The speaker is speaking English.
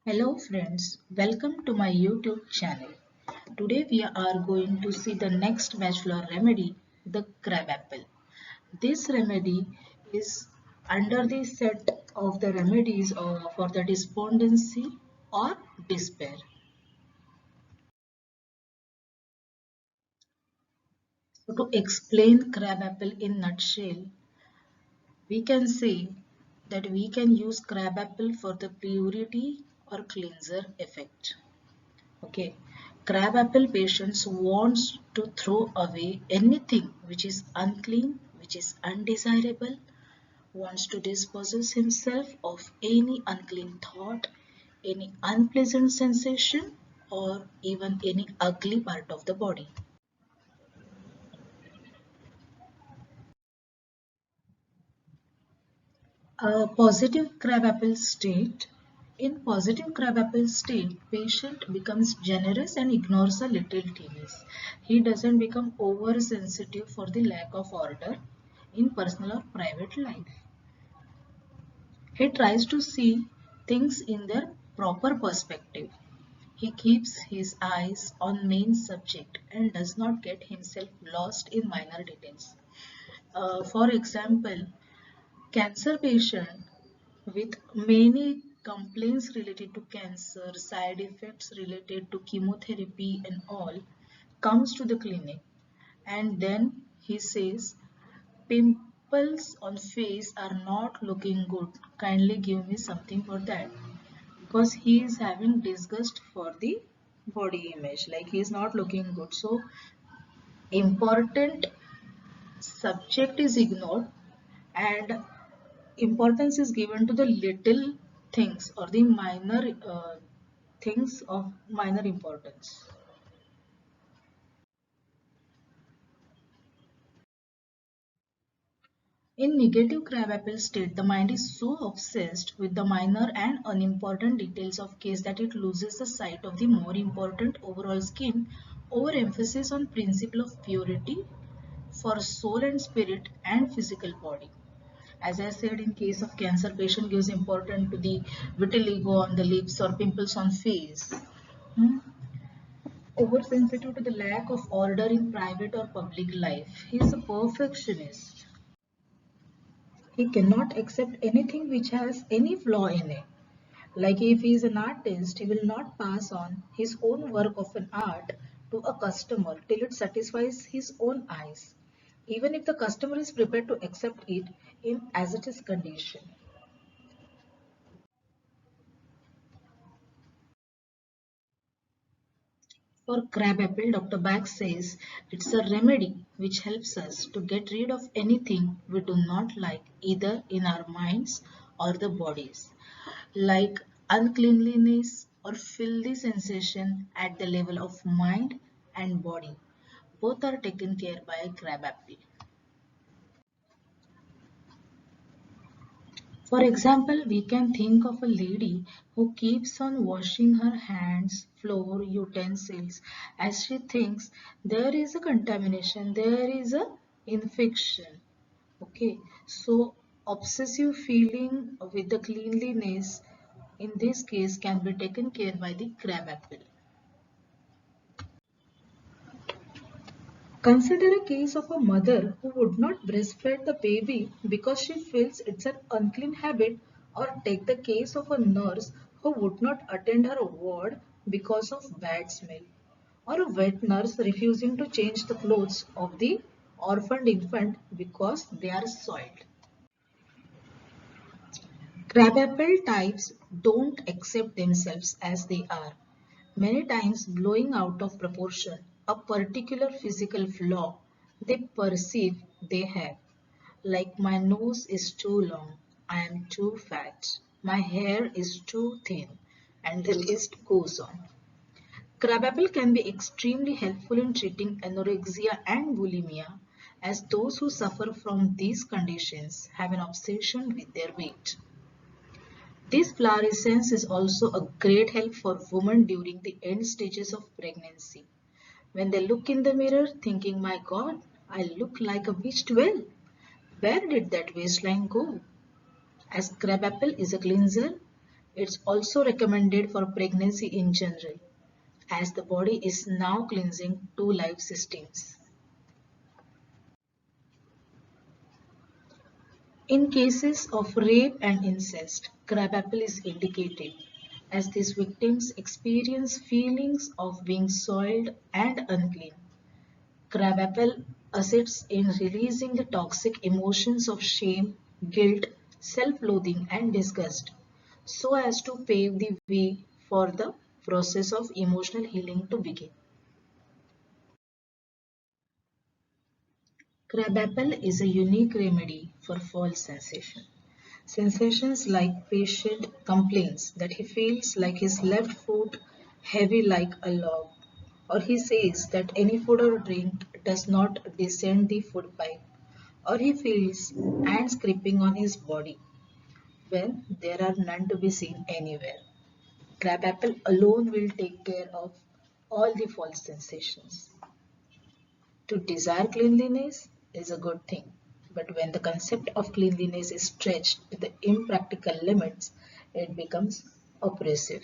Hello friends, welcome to my YouTube channel. Today we are going to see the next match flower remedy, the crab apple. This remedy is under the set of the remedies for the despondency or despair. So to explain crab apple in nutshell, we can say that we can use crab apple for the purity or cleanser effect. Okay, crab apple patients wants to throw away anything which is unclean, which is undesirable, wants to dispossess himself of any unclean thought, any unpleasant sensation, or even any ugly part of the body. A positive crab apple state. In positive crab apple state, patient becomes generous and ignores a little things. He doesn't become oversensitive for the lack of order in personal or private life. He tries to see things in their proper perspective. He keeps his eyes on main subject and does not get himself lost in minor details. For example, cancer patient with many complaints related to cancer, side effects related to chemotherapy and all, comes to the clinic and then he says, pimples on face are not looking good. Kindly give me something for that. Because he is having disgust for the body image, like he is not looking good. So important subject is ignored and importance is given to the little things or the minor things of minor importance. In negative crabapple state, the mind is so obsessed with the minor and unimportant details of case that it loses the sight of the more important overall scheme. Overemphasis on principle of purity for soul and spirit and physical body. As I said, in case of cancer, patient gives importance to the vitiligo on the lips or pimples on face. Hmm? Oversensitive to the lack of order in private or public life. He is a perfectionist. He cannot accept anything which has any flaw in it. Like if he is an artist, he will not pass on his own work of an art to a customer till it satisfies his own eyes, even if the customer is prepared to accept it in as it is condition. For crabapple, Dr. Bach says it's a remedy which helps us to get rid of anything we do not like either in our minds or the bodies, like uncleanliness or filthy sensation at the level of mind and body. Both are taken care by crabapple. For example, we can think of a lady who keeps on washing her hands, floor, utensils as she thinks there is a contamination, there is a infection. Okay, so obsessive feeling with the cleanliness in this case can be taken care by the crabapple. Consider a case of a mother who would not breastfeed the baby because she feels it's an unclean habit, or take the case of a nurse who would not attend her ward because of bad smell, or a vet nurse refusing to change the clothes of the orphaned infant because they are soiled. Crabapple types don't accept themselves as they are, many times blowing out of proportion a particular physical flaw they perceive they have. Like my nose is too long, I am too fat, my hair is too thin, and the list goes on. Crabapple can be extremely helpful in treating anorexia and bulimia, as those who suffer from these conditions have an obsession with their weight. This fluorescence is also a great help for women during the end stages of pregnancy. When they look in the mirror thinking, my God, I look like a beached whale. Where did that waistline go? As crabapple is a cleanser, It's also recommended for pregnancy in general, as the body is now cleansing two life systems. In cases of rape and incest, crabapple is indicated, as these victims experience feelings of being soiled and unclean. Crabapple assists in releasing the toxic emotions of shame, guilt, self-loathing and disgust, so as to pave the way for the process of emotional healing to begin. Crabapple is a unique remedy for false sensation. Sensations like patient complains that he feels like his left foot heavy like a log, or he says that any food or drink does not descend the food pipe, or he feels ants creeping on his body when there are none to be seen anywhere. Crabapple alone will take care of all the false sensations. To desire cleanliness is a good thing, but when the concept of cleanliness is stretched to the impractical limits, it becomes oppressive.